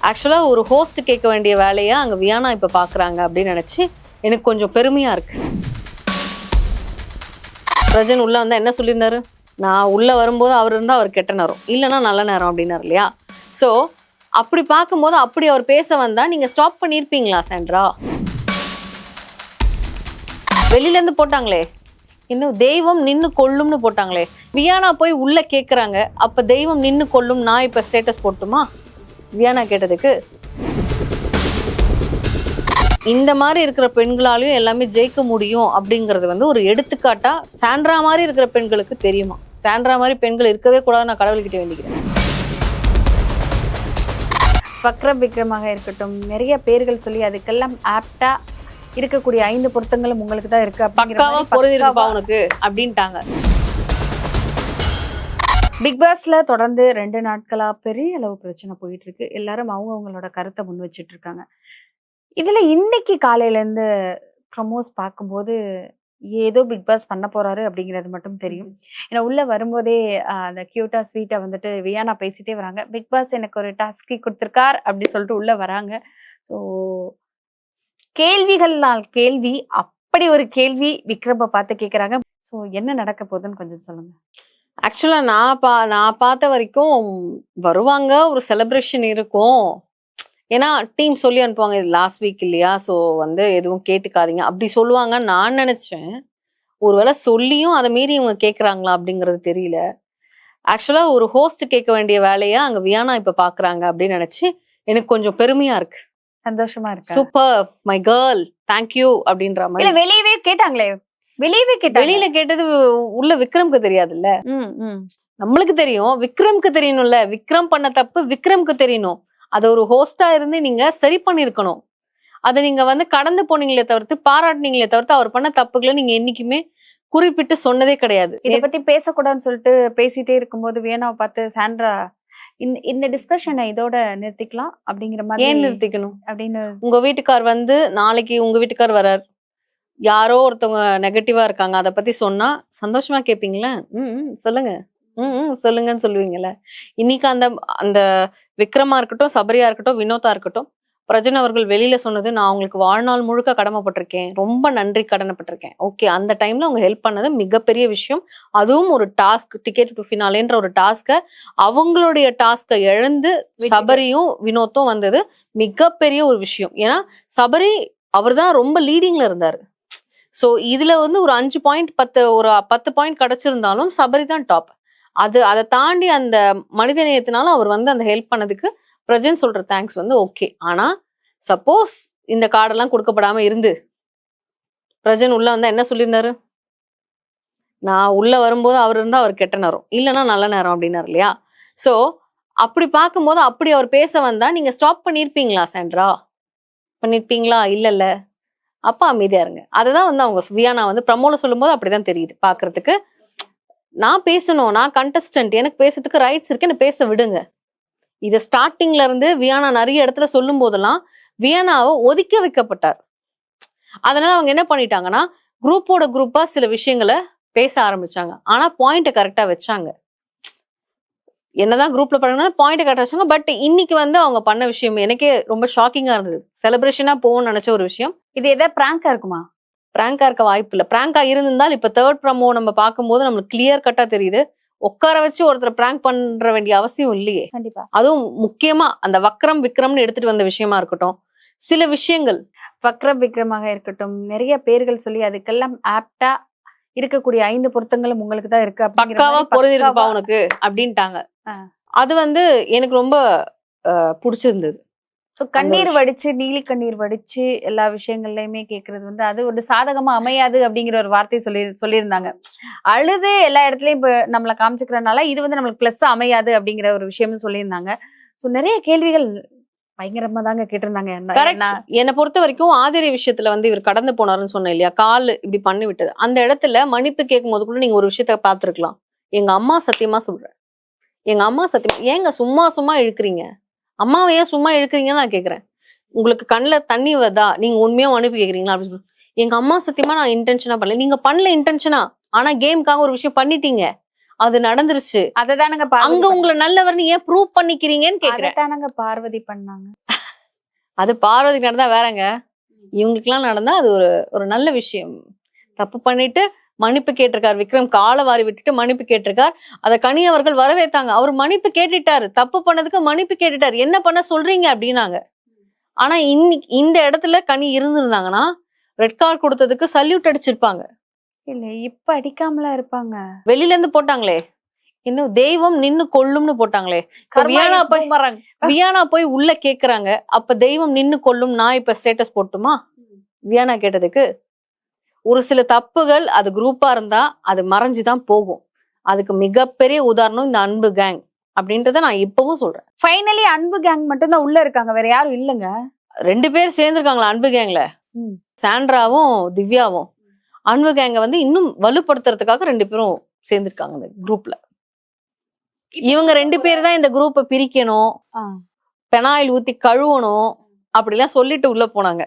ஆக்சுவலா ஒரு ஹோஸ்ட் கேட்க வேண்டிய வேலையை அங்க வியானா இப்ப பாக்குறாங்க அப்படின்னு நினைச்சு எனக்கு கொஞ்சம் பெருமையா இருக்கு. பிரஜன் உள்ள வந்தா என்ன சொல்லியிருந்தாரு, நான் உள்ள வரும்போது அவர் இருந்தா அவர் கெட்ட நேரம், இல்லைன்னா நல்ல நேரம் அப்படின்னாரு இல்லையா? ஸோ அப்படி பார்க்கும்போது அப்படி அவர் பேச வந்தா நீங்க ஸ்டாப் பண்ணியிருப்பீங்களா சாண்ட்ரா? வெளியில இருந்து போட்டாங்களே, இன்னும் தெய்வம் நின்னு கொல்லும்னு போட்டாங்களே, வியானா போய் உள்ள கேக்குறாங்க, அப்ப தெய்வம் நின்னு கொல்லும் நான் இப்ப ஸ்டேட்டஸ் போட்டுமா வியானா கேட்டதுக்கு? இந்த மாதிரி இருக்கிற பெண்களாலையும் எல்லாமே ஜெயிக்க முடியும் அப்படிங்கறது வந்து ஒரு எடுத்துக்காட்டா சாண்ட்ரா மாதிரி இருக்கிற பெண்களுக்கு தெரியுமா? சாண்ட்ரா மாதிரி பெண்கள் இருக்கவே கூடாது, நான் கடவுள்கிட்ட வேண்டிக்கிறேன். வக்ரம் விக்ரமாக இருக்கட்டும், நிறைய பேர்கள் சொல்லி அதுக்கெல்லாம் ஆப்டா இருக்கக்கூடிய 5 பொருத்தங்களும் உங்களுக்கு தான் இருக்கு பக்காவா பொருந்திருப்பா உனக்கு அப்படின்ட்டாங்க. பிக் பாஸ்ல தொடர்ந்து 2 நாட்களா பெரிய அளவு பிரச்சனை போயிட்டு இருக்கு. எல்லாரும் அவங்களோட கருத்தை முன் வச்சிட்டு இருக்காங்க. இதுல இன்னைக்கு காலையில இருந்து ப்ரமோஸ் பார்க்கும்போது ஏதோ பிக் பாஸ் பண்ண போறாரு அப்படிங்கிறது மட்டும் தெரியும். ஏன்னா உள்ள வரும்போதே அந்த கியூட்டா ஸ்வீட்டா வந்துட்டு வியானா பேசிட்டே வராங்க. பிக் பாஸ் எனக்கு ஒரு டாஸ்கி கொடுத்துருக்கார் அப்படி சொல்லிட்டு உள்ள வராங்க. ஸோ கேள்விகள்னால் கேள்வி, அப்படி ஒரு கேள்வி விக்ரம பார்த்து கேட்குறாங்க. ஸோ என்ன நடக்க போகுதுன்னு கொஞ்சம் சொல்லுங்க. ஆக்சுவலா நான் பார்த்த வரைக்கும் வருவாங்க, ஒரு செலிப்ரேஷன் இருக்கும். ஏன்னா டீம் சொல்லி அனுப்புவாங்க, இது லாஸ்ட் வீக் இல்லையா, ஸோ வந்து எதுவும் கேட்டுக்காதீங்க அப்படி சொல்லுவாங்க நான் நினைச்சேன். ஒருவேளை சொல்லியும் அதை மீறி இவங்க கேட்குறாங்களா அப்படிங்கிறது தெரியல. ஆக்சுவலா ஒரு ஹோஸ்ட் கேட்க வேண்டிய வேலையை அங்க வியானா இப்ப பாக்குறாங்க அப்படின்னு நினைச்சு எனக்கு கொஞ்சம் பெருமையா இருக்கு, சந்தோஷமா இருக்கு. சூப்பர் மை கேர்ள் தேங்க்யூ அப்படின்ற மாதிரி. இல்ல வெளியவே கேட்டாங்களே, வெளியில கேட்டது உள்ள விக்ரம்க்கு தெரியாதுல்ல, நம்மளுக்கு தெரியும், விக்ரம்க்கு தெரியணும்ல. விக்ரம் பண்ண தப்பு விக்ரம்க்கு தெரியணும். அது ஒரு ஹோஸ்டா இருந்து நீங்க சரி பண்ணிருக்கணும். அதை நீங்க வந்து கடந்து போனீங்களே தவிர்த்து, பாராட்டினீங்களே தவிர்த்து அவர் பண்ண தப்புகளை நீங்க என்னைக்குமே குறிப்பிட்டு சொன்னதே கிடையாது. இதை பத்தி பேசக்கூடாதுன்னு சொல்லிட்டு பேசிட்டே இருக்கும்போது வியானாவை பார்த்து சாண்ட்ரா இந்த டிஸ்கஷனை இதோட நிறுத்திக்கலாம் அப்படிங்கிற மாதிரி. ஏன் நிறுத்திக்கணும் அப்படின்னு? உங்க வீட்டுக்கார் வந்து நாளைக்கு உங்க வீட்டுக்கார் வரார், யாரோ ஒருத்தவங்க நெகட்டிவா இருக்காங்க, அதை பத்தி சொன்னா சந்தோஷமா கேட்பீங்களா? சொல்லுங்க சொல்லுங்கன்னு சொல்லுவீங்கல்ல. இன்னைக்கு அந்த அந்த விக்ரமா இருக்கட்டும், சபரியா இருக்கட்டும், வினோதா இருக்கட்டும், பிரஜன் அவர்கள் வெளியில சொன்னது, நான் அவங்களுக்கு வாழ்நாள் முழுக்க கடமைப்பட்டிருக்கேன், ரொம்ப நன்றி கடமைப்பட்டிருக்கேன். ஓகே, அந்த டைம்ல அவங்க ஹெல்ப் பண்ணது மிகப்பெரிய விஷயம். அதுவும் ஒரு டாஸ்க், டிக்கெட் டு ஃபினாலேன்ற ஒரு டாஸ்க, அவங்களுடைய டாஸ்கை இழந்து சபரியும் வினோத்தும் வந்தது மிகப்பெரிய ஒரு விஷயம். ஏன்னா சபரி அவர் தான் ரொம்ப லீடிங்ல இருந்தாரு. ஸோ இதுல வந்து ஒரு 5 பாயிண்ட் 10 பாயிண்ட் கிடைச்சிருந்தாலும் சபரி தான் டாப். அதை தாண்டி அந்த மனித நேயத்தினால அவர் வந்து அந்த ஹெல்ப் பண்ணதுக்கு பிரஜன் சொல்ற தேங்க்ஸ் வந்து ஓகே. ஆனா சப்போஸ் இந்த கார்டெல்லாம் கொடுக்கப்படாம இருந்து பிரஜன் உள்ள வந்தா என்ன சொல்லியிருந்தாரு, நான் உள்ள வரும்போது அவர் இருந்தா அவர் கெட்ட நேரம், இல்லைன்னா நல்ல நேரம் அப்படின்னாரு இல்லையா? ஸோ அப்படி பார்க்கும்போது அப்படி அவர் பேச வந்தா நீங்க ஸ்டாப் பண்ணிருப்பீங்களா சாண்ட்ரா? பண்ணிருப்பீங்களா? இல்லல்ல, அப்ப அமைதியா இருங்க. அதுதான் வந்து அவங்க வியானா வந்து ப்ரமோல சொல்லும் போது அப்படிதான் தெரியுது பாக்குறதுக்கு. நான் பேசணும், நான் கண்டஸ்டன்ட், எனக்கு பேசுறதுக்கு ரைட்ஸ் இருக்கு, என்ன பேச விடுங்க. இத ஸ்டார்டிங்ல இருந்து வியானா நிறைய இடத்துல சொல்லும் போதெல்லாம் வியானாவை ஒதுக்க வைக்கப்பட்டார். அதனால அவங்க என்ன பண்ணிட்டாங்கன்னா, குரூப்போட குரூப்பா சில விஷயங்களை பேச ஆரம்பிச்சாங்க. ஆனா பாயிண்ட கரெக்டா வச்சாங்க. என்னதான் குரூப்ல பண்ணா பாயிண்ட் கரெக்டா வச்சாங்க. பட் இன்னைக்கு வந்து அவங்க பண்ண விஷயம் எனக்கே ரொம்ப ஷாக்கிங்கா இருந்தது. செலிப்ரேஷனா போகும்னு நினைச்ச ஒரு விஷயம். இது எதாவது பிராங்கா இருக்குமா? பிராங்கா இருக்க வாய்ப்பு இல்ல. பிராங்கா இருந்திருந்தால் இப்ப தேர்ட் ப்ரமோ நம்ம பார்க்கும்போது நம்மளுக்கு கிளியர் கட்டா தெரியுது, உட்கார வச்சு ஒருத்தர் பிராங்க் பண்ற வேண்டிய அவசியம் இல்லையே. கண்டிப்பா. அதுவும் முக்கியமா அந்த வக்ரம் விக்ரம்னு எடுத்துட்டு வந்த விஷயமா இருக்கட்டும், சில விஷயங்கள் வக்ரம் விக்ரமாக இருக்கட்டும், நிறைய பேர்கள் சொல்லி அதுக்கெல்லாம் ஆப்டா இருக்கக்கூடிய 5 பொருத்தங்களும் உங்களுக்கு தான் இருக்கு, பக்காவா பொருந்திருப்பா உனக்கு அப்படின்ட்டாங்க. அது வந்து எனக்கு ரொம்ப பிடிச்சிருந்தது. ஸோ கண்ணீர் வடிச்சு, நீலி கண்ணீர் வடிச்சு எல்லா விஷயங்கள்லயுமே கேட்கறது வந்து அது ஒரு சாதகமா அமையாது அப்படிங்கிற ஒரு வார்த்தையை சொல்லியிருந்தாங்க. அழுது எல்லா இடத்துலயும் இப்ப நம்மளை காமிச்சுக்கிறதுனால இது வந்து நம்மளுக்கு பிளஸ் அமையாது அப்படிங்கிற ஒரு விஷயமும் சொல்லியிருந்தாங்க. ஸோ நிறைய கேள்விகள் பயங்கரமா தாங்க கேட்டிருந்தாங்க. என்னை பொறுத்த வரைக்கும் ஆதிரி விஷயத்துல வந்து இவர் கடந்து போனாருன்னு சொன்னேன் இல்லையா, கால் இப்படி பண்ணி விட்டது. அந்த இடத்துல மன்னிப்பு கேட்கும் போது கூட நீங்க ஒரு விஷயத்த பார்த்திருக்கலாம். எங்க அம்மா சத்தியமா சொல்றேன், எங்க அம்மா சத்தியமா, ஏங்க சும்மா சும்மா இழுக்கிறீங்க, அம்மாவை ஏன் சும்மா இழுக்கிறீங்கன்னு நான் கேட்கிறேன். உங்களுக்கு கண்ணில் தண்ணி வருதா, நீங்க உண்மையா மன்னிப்பு கேட்குறீங்களா அப்படின்னு சொல்லி. எங்க அம்மா சத்தியமா நான் இன்டென்ஷனா பண்ணல. நீங்க பண்ணல இன்டென்ஷனா, ஆனா கேமுக்காக ஒரு விஷயம் பண்ணிட்டீங்க. அது நடந்துருச்சு. அததானங்க அங்க பார்வதி உங்களை நல்லவர்னு ஏன் ப்ரூவ் பண்ணிக்கிறீங்கன்னு கேக்குறேன். அதத்தானங்க பார்வதி பண்ணாங்க. அது பார்வதிக்கு நடந்தா வேறங்க. இவங்களுக்குலாம் நடந்தா அது ஒரு ஒரு நல்ல விஷயம். தப்பு பண்ணிட்டு மன்னிப்பு கேட்டிருக்கார் விக்ரம். காலை வாரி விட்டுட்டு மன்னிப்பு கேட்டிருக்கார். அத கனி அவர்கள் வரவேத்தாங்க. அவர் மன்னிப்பு கேட்டுட்டாரு. தப்பு பண்ணதுக்கு மன்னிப்பு கேட்டுட்டாரு. என்ன பண்ண சொல்றீங்க அப்படின்னாங்க. ஆனா இன்னைக்கு இந்த இடத்துல கனி இருந்திருந்தாங்கன்னா ரெட் கார்டு கொடுத்ததுக்கு சல்யூட் அடிச்சிருப்பாங்க. இல்ல இப்ப அடிக்காமலா இருப்பாங்க. வெளியில இருந்து போட்டாங்களே, இன்னும் தெய்வம் நின்னு கொல்லும்னு போட்டாங்களே. இப்ப வியானா போய் உள்ள கேக்குறாங்க. அப்ப தெய்வம் நின்னு கொல்லும் நான் இப்ப ஸ்டேட்டஸ் போட்டுமா? வியானா கேட்டதுக்கு ஒரு சில தப்புகள் அது குரூப்பா இருந்தா அது மறைஞ்சுதான் போகும். அதுக்கு மிகப்பெரிய உதாரணம் இந்த அன்பு கேங் அப்படின்றத நான் இப்பவும் சொல்றேன். ஃபைனலி அன்பு கேங் மட்டும் தான் உள்ள இருக்காங்க, வேற யாரும் இல்லங்க. 2 பேர் சேர்ந்திருக்காங்களா அன்பு கேங்ல? சாண்ட்ராவும் திவ்யாவும். அன்பு கேங்க வந்து இன்னும் வலுப்படுத்துறதுக்காக 2 பேரும் சேர்ந்திருக்காங்க இந்த குரூப்ல. இவங்க 2 பேர் தான் இந்த குரூப்பை பிரிக்கணும், பெனாயில் ஊத்தி கழுவணும் அப்படிலாம் சொல்லிட்டு உள்ள போனாங்க.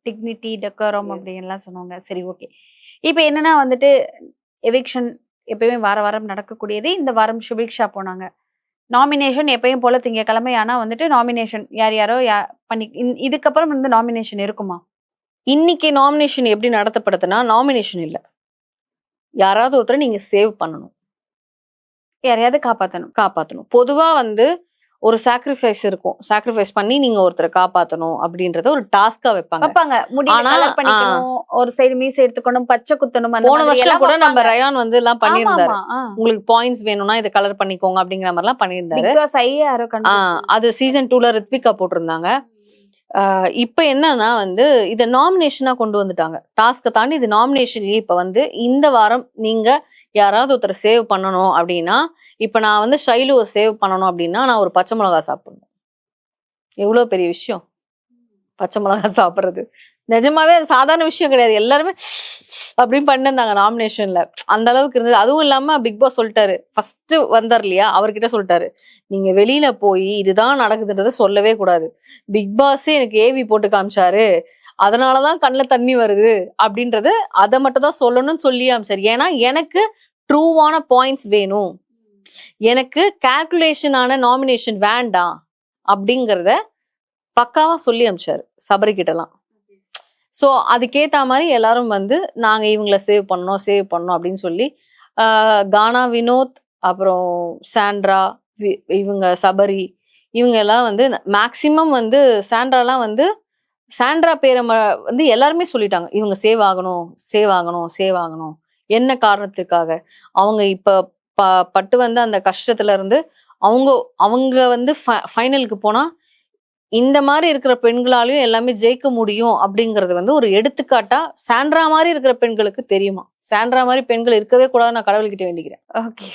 டிக்னிட்டி டெக்கோரம் அப்படின்லாம் சொன்னாங்க. சரி, ஓகே. இப்போ என்னன்னா வந்துட்டு எவிக்ஷன் எப்பயுமே வார வாரம் நடக்கக்கூடியது. இந்த வாரம் சுபிக்ஷா போனாங்க. நாமினேஷன் எப்பயும் போல திங்கக்கிழமை. ஆனா வந்துட்டு நாமினேஷன் யார் யாரோ பண்ணி இதுக்கப்புறம் வந்து நாமினேஷன் இருக்குமா? இன்னைக்கு நாமினேஷன் எப்படி நடத்தப்படுதுன்னா, நாமினேஷன் இல்ல, யாராவது ஒருத்தரை நீங்க சேவ் பண்ணணும், யாரையாவது காப்பாத்தணும். பொதுவா வந்து ஒரு சாக்ரிஃபைஸ் இருக்கும். சாக்ரிஃபைஸ் பண்ணி நீங்க ஒருத்தரை காப்பாத்தணும் அப்படின்றத ஒரு டாஸ்கா வைப்பாங்க. ஒரு சைடு மீசை எடுத்துக்கணும், பச்சை குத்தணும். போன வருஷம் கூட நம்ம ரயான் வந்து எல்லாம் பண்ணியிருந்தாரு. உங்களுக்கு பாயிண்ட்ஸ் வேணும்னா இதை கலர் பண்ணிக்கோங்க அப்படிங்கிற மாதிரி எல்லாம் பண்ணியிருந்தாரு. அது சீசன் 2ல ரித்விகா போட்டிருந்தாங்க. இப்ப என்னன்னா வந்து இத நாமினேஷனா கொண்டு வந்துட்டாங்க. டாஸ்க தாண்டி இது நாமினேஷன்லயே இப்ப வந்து இந்த வாரம் நீங்க யாராவது ஒருத்தரை சேவ் பண்ணணும் அப்படின்னா, இப்ப நான் வந்து ஷைலுவை சேவ் பண்ணணும் அப்படின்னா நான் ஒரு பச்சை மிளகா சாப்பிடணும். எவ்வளவு பெரிய விஷயம் பச்சை மிளகா சாப்பிடுறது. நிஜமாவே அது சாதாரண விஷயம் கிடையாது. எல்லாருமே அப்படின்னு பண்ணிருந்தாங்க நாமினேஷன்ல. அந்த அளவுக்கு இருந்தது. அதுவும் இல்லாம பிக் பாஸ் சொல்லிட்டாரு, ஃபர்ஸ்ட் வந்தார் இல்லையா, அவர்கிட்ட சொல்லிட்டாரு, நீங்க வெளியில போய் இதுதான் நடக்குதுன்றத சொல்லவே கூடாது. பிக் பாஸே எனக்கு ஏவி போட்டு காமிச்சாரு, அதனாலதான் கண்ணுல தண்ணி வருது அப்படின்றது அதை மட்டும் தான் சொல்லணும்னு சொல்லி அமைச்சாரு. ஏன்னா எனக்கு ட்ரூவான பாயிண்ட்ஸ் வேணும், எனக்கு கால்குலேஷனான நாமினேஷன் வேண்டாம் அப்படிங்கறத பக்காவா சொல்லி அமைச்சாரு சபரி கிட்டலாம். சோ அதுக்கேத்த மாதிரி எல்லாரும் வந்து நாங்க இவங்களை சேவ் பண்ணோம் அப்படின்னு சொல்லி கானா வினோத், அப்புறம் சாண்ட்ரா, இவங்க சபரி, இவங்க எல்லாம் வந்து மேக்சிமம் வந்து சாண்ட்ராலாம் வந்து சாண்ட்ரா பேரை வந்து எல்லாருமே சொல்லிட்டாங்க, இவங்க சேவ் ஆகணும். என்ன காரணத்துக்காக? அவங்க இப்ப பட்டு வந்து அந்த கஷ்டத்துல இருந்து அவங்க வந்து ஃபைனலுக்கு போனா இந்த மாதிரி இருக்கிற பெண்களாலையும் எல்லாமே ஜெயிக்க முடியும் அப்படிங்கறது வந்து ஒரு எடுத்துக்காட்டா சாண்ட்ரா மாதிரி இருக்கிற பெண்களுக்கு தெரியுமா? சாண்ட்ரா மாதிரி பெண்கள் இருக்கவே கூடாது, நான் கடவுள்கிட்ட வேண்டிக்கிறேன். ஓகே,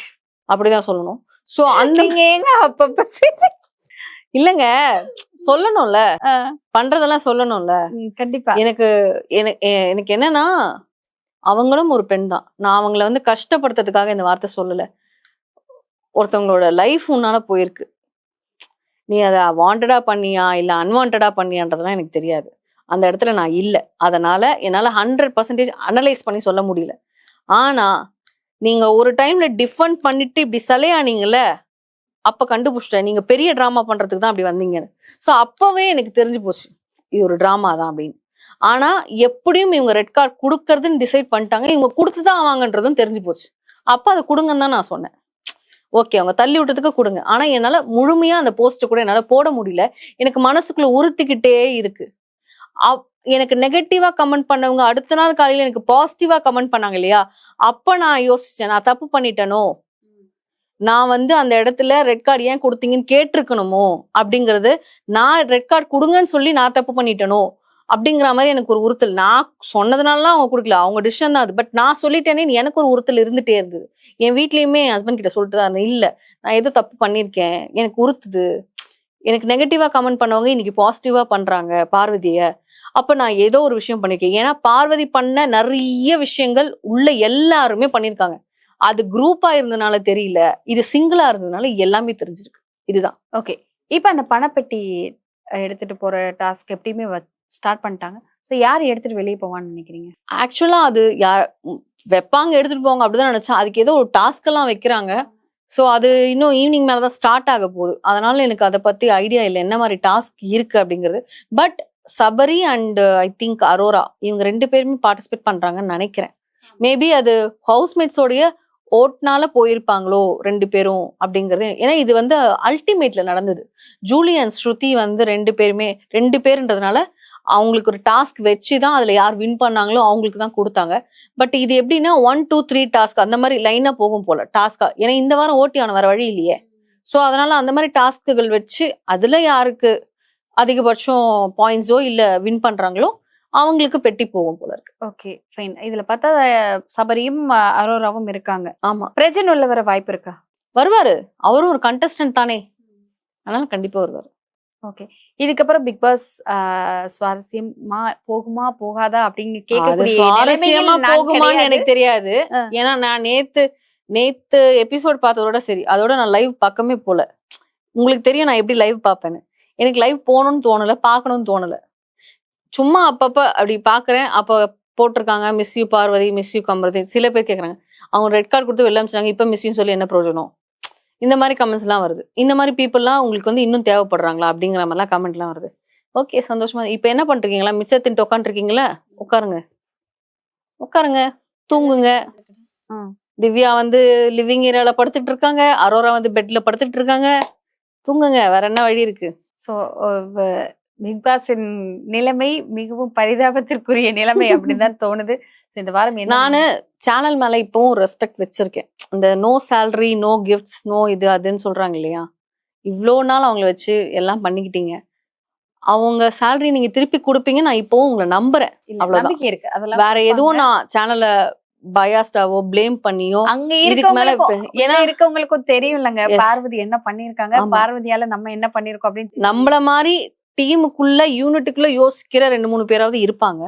அப்படிதான் சொல்லணும். சோ அந்த அப்பப்ப இல்லங்க, சொல்லணும்ல, பண்றதெல்லாம் சொல்லணும்ல. கண்டிப்பா. எனக்கு என்னன்னா, அவங்களும் ஒரு பெண் தான். நான் அவங்கள வந்து கஷ்டப்படுத்துறதுக்காக இந்த வார்த்தை சொல்லல. ஒருத்தவங்களோட லைஃப் உன்னால போயிருக்கு, நீ அதை வாண்டடா பண்ணியா இல்ல அன்வான்டா பண்ணியான்றதுலாம் எனக்கு தெரியாது. அந்த இடத்துல நான் இல்ல, அதனால என்னால 100% அனலைஸ் பண்ணி சொல்ல முடியல. ஆனா நீங்க ஒரு டைம்ல டிஃபெண்ட் பண்ணிட்டு இப்படி சலையானீங்கல்ல, அப்ப கண்டுபிடிச்சிட்டேன் நீங்க பெரிய டிராமா பண்றதுக்கு தான் அப்படி வந்தீங்கன்னு. சோ அப்பவே எனக்கு தெரிஞ்சு போச்சு இது ஒரு டிராமா தான் அப்படின்னு. ஆனா எப்படியும் இவங்க ரெட் கார்டு கொடுக்கறதுன்னு டிசைட் பண்ணிட்டாங்க, இவங்க கொடுத்துதான் ஆவாங்கன்றதும் தெரிஞ்சு போச்சு. அப்ப அதை கொடுங்கன்னு தான் நான் சொன்னேன். ஓகே, அவங்க தள்ளி விட்டதுக்கு கொடுங்க. ஆனா என்னால முழுமையா அந்த போஸ்ட் கூட என்னால போட முடியல. எனக்கு மனசுக்குள்ள உறுத்திக்கிட்டே இருக்கு. எனக்கு நெகட்டிவா கமெண்ட் பண்ணவங்க அடுத்த நாள் காலையில எனக்கு பாசிட்டிவா கமெண்ட் பண்ணாங்க இல்லையா, அப்ப நான் யோசிச்சேன், நான் தப்பு பண்ணிட்டேனோ, நான் வந்து அந்த இடத்துல ரெட் கார்டு ஏன் கொடுத்தீங்கன்னு கேட்டிருக்கணுமோ அப்படிங்கறது, நான் ரெட் கார்டு கொடுங்கன்னு சொல்லி நான் தப்பு பண்ணிட்டேனோ அப்படிங்கிற மாதிரி எனக்கு ஒரு உறுத்தல். நான் சொன்னதுனாலலாம் அவங்க கொடுக்கல, அவங்க டிசிஷன் தான் அது. பட் நான் சொல்லிட்டேனே எனக்கு ஒரு உறுத்தல் இருந்துட்டே இருந்தது. என் வீட்லயுமே என் ஹஸ்பண்ட் கிட்ட சொல்லிட்டு தான் இருந்தேன், இல்ல நான் ஏதோ தப்பு பண்ணிருக்கேன், எனக்கு உறுத்துது. எனக்கு நெகட்டிவா கமெண்ட் பண்ணவங்க இன்னைக்கு பாசிட்டிவா பண்றாங்க பார்வதிய, அப்ப நான் ஏதோ ஒரு விஷயம் பண்ணிருக்கேன். ஏன்னா பார்வதி பண்ண நிறைய விஷயங்கள் உள்ள எல்லாருமே பண்ணிருக்காங்க. அது குரூப்பா இருந்தனால தெரியல, இது சிங்கிளா இருந்ததுனால எல்லாமே தெரிஞ்சிருக்கு. இதுதான். ஓகே, இப்ப அந்த பணப்பெட்டி எடுத்துட்டு போற டாஸ்க் எப்படியுமே ஸ்டார்ட் பண்ணிட்டாங்க. சோ யார் எடுத்துட்டு வெளியே போவான்னு நினைக்கிறீங்க? ஆக்சுவலா அது யார் வைப்பாங்க, எடுத்துட்டு போவாங்க அப்படிதான் நினைச்சேன். அதுக்கு ஏதோ ஒரு டாஸ்க் எல்லாம் வைக்கிறாங்க. சோ அது இன்னும் ஈவினிங் மேலதான் ஸ்டார்ட் ஆக போகுது. அதனால எனக்கு அதை பத்தி ஐடியா இல்லை என்ன மாதிரி டாஸ்க் இருக்கு அப்படிங்கிறது. But Sabari and I think Arora இவங்க 2 பேருமே பார்ட்டிசிபேட் பண்றாங்கன்னு நினைக்கிறேன். மேபி அது ஹவுஸ்மேட்ஸோடைய ஓட்னால போயிருப்பாங்களோ 2 பேரும் அப்படிங்கிறது. ஏன்னா இது வந்து அல்டிமேட்ல நடந்தது. ஜூலி அண்ட் ஸ்ருதி வந்து 2 பேருமே 2 பேருன்றதுனால அவங்களுக்கு ஒரு டாஸ்க் வச்சுதான் அதுல யார் வின் பண்ணாங்களோ அவங்களுக்கு தான் கொடுத்தாங்க. பட் இது எப்படின்னா 1 2 3 டாஸ்க் அந்த மாதிரி லைனா போகும் போல டாஸ்கா. ஏன்னா இந்த வாரம் ஓட்டி ஆன வேற வழி இல்லையே. சோ அதனால அந்த மாதிரி டாஸ்க்குகள் வச்சு அதுல யாருக்கு அதிகபட்சம் பாயிண்ட்ஸோ இல்ல வின் பண்றாங்களோ அவங்களுக்கு பெட்டி போகும் போல இருக்கு. Okay fine. இதுல பார்த்தா சபரியும் அரோராவும் இருக்காங்க. ஆமா, பிரஜன் உள்ள வர வாய்ப்பு இருக்கா? வருவாரு. அவரும் ஒரு கண்டஸ்டன்ட் தானே, அதனால கண்டிப்பா வருவாரு. ஓகே. இதுக்கப்புறம் பிக் பாஸ் சுவாரஸ்யமா போகுமா போகாதா அப்படின்னு அது கேட்கக்கூடிய சுவாரஸ்யமா நிலைமையில் நான் போகுமான்னு கிடையாது. எனக்கு தெரியாது. ஆ. ஏன்னா நான் நேத்து எபிசோட் பார்த்ததோட சரி, அதோட நான் லைவ் பக்கமே போல. உங்களுக்கு தெரியும் நான் எப்படி லைவ் பார்ப்பேன்னு. எனக்கு லைவ் போகணும்னு தோணல, பார்க்கணும்னு தோணல. சும்மா அப்பப்ப அப்படி பாக்குறேன். அப்ப போட்டிருக்காங்க miss you Parvathi, miss you Kamaruthi. சில பேர் கேக்குறாங்க, அவங்க ரெட் கார்டு கொடுத்து வெளில அனுப்பிச்சாங்க, இப்ப மிஸ் யூ சொல்லி என்ன பிரயோஜனம்? இந்த மாதிரி கமெண்ட்ஸ் எல்லாம் வருது. இந்த மாதிரி பீப்புள்லாம் உங்களுக்கு வந்து இன்னும் தேவைப்படுறாங்களா அப்படிங்கிற மாதிரிலாம் கமெண்ட் எல்லாம் வருது. ஓகே, சந்தோஷமா. இப்ப என்ன பண்றீங்களா? மிச்சத்தின்ட்டு உட்காந்துருக்கீங்களா? உட்காருங்க, உட்காருங்க, தூங்குங்க. ம். திவ்யா வந்து லிவிங் ஏரியால படுத்துட்டு இருக்காங்க, அரோரா வந்து பெட்ல படுத்துட்டு இருக்காங்க. தூங்குங்க, வேற என்ன வழி இருக்கு? ஸோ பிக் பாஸின் நிலைமை மிகவும் பரிதாபத்திற்குரிய நிலைமை அப்படின்னு தான் தோணுது. So, இந்த வாரம் என்ன நானு சேனல் மேல இப்பவும் ரெஸ்பெக்ட் வச்சிருக்கேன். இந்த no salary, no gifts, no இது அதுன்னு சொல்றாங்க இல்லையா? இவ்ளோ நாள் அவங்கள வச்சு எல்லாம் பண்ணிக்கிட்டீங்க. அவங்க சேலரி நீங்க திருப்பி கொடுப்பீங்க, நான் இப்பவும் உங்களை நம்புறேன். இல்ல, அவ்வளவுதான். நம்பிக்கை இருக்கு. அதெல்லாம் வேற கொடுப்பாங்க. எதுவும் நான் சேனல்ல பயாஸ்டாவோ பிளேம் பண்ணியோ அங்க இதுக்கு மேல இருக்கவங்களுக்கும் ஏன்னா இருக்கவங்களுக்கும் தெரியும் இல்லங்க, Yes. பார்வதி என்ன பண்ணிருக்காங்க, ஆமா. பார்வதியால நம்ம என்ன பண்ணிருக்கோம் அப்படின்னு நம்மள மாதிரி டீமுக்குள்ள யூனிட்டுக்குள்ள யோசிக்கிற 2-3 பேராவது இருப்பாங்க.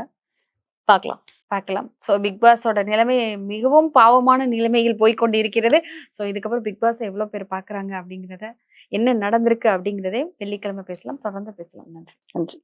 பார்க்கலாம். பார்க்கலாம். ஸோ பிக் பாஸோட நிலைமை மிகவும் பாவமான நிலைமையில் போய்கொண்டு இருக்கிறது. ஸோ இதுக்கப்புறம் பிக் பாஸ் எவ்வளவு பேர் பாக்குறாங்க அப்படிங்கறத, என்ன நடந்திருக்கு அப்படிங்கறதே வெள்ளிக்கிழமை பேசலாம். தொடர்ந்து பேசலாம். நன்றி. நன்றி.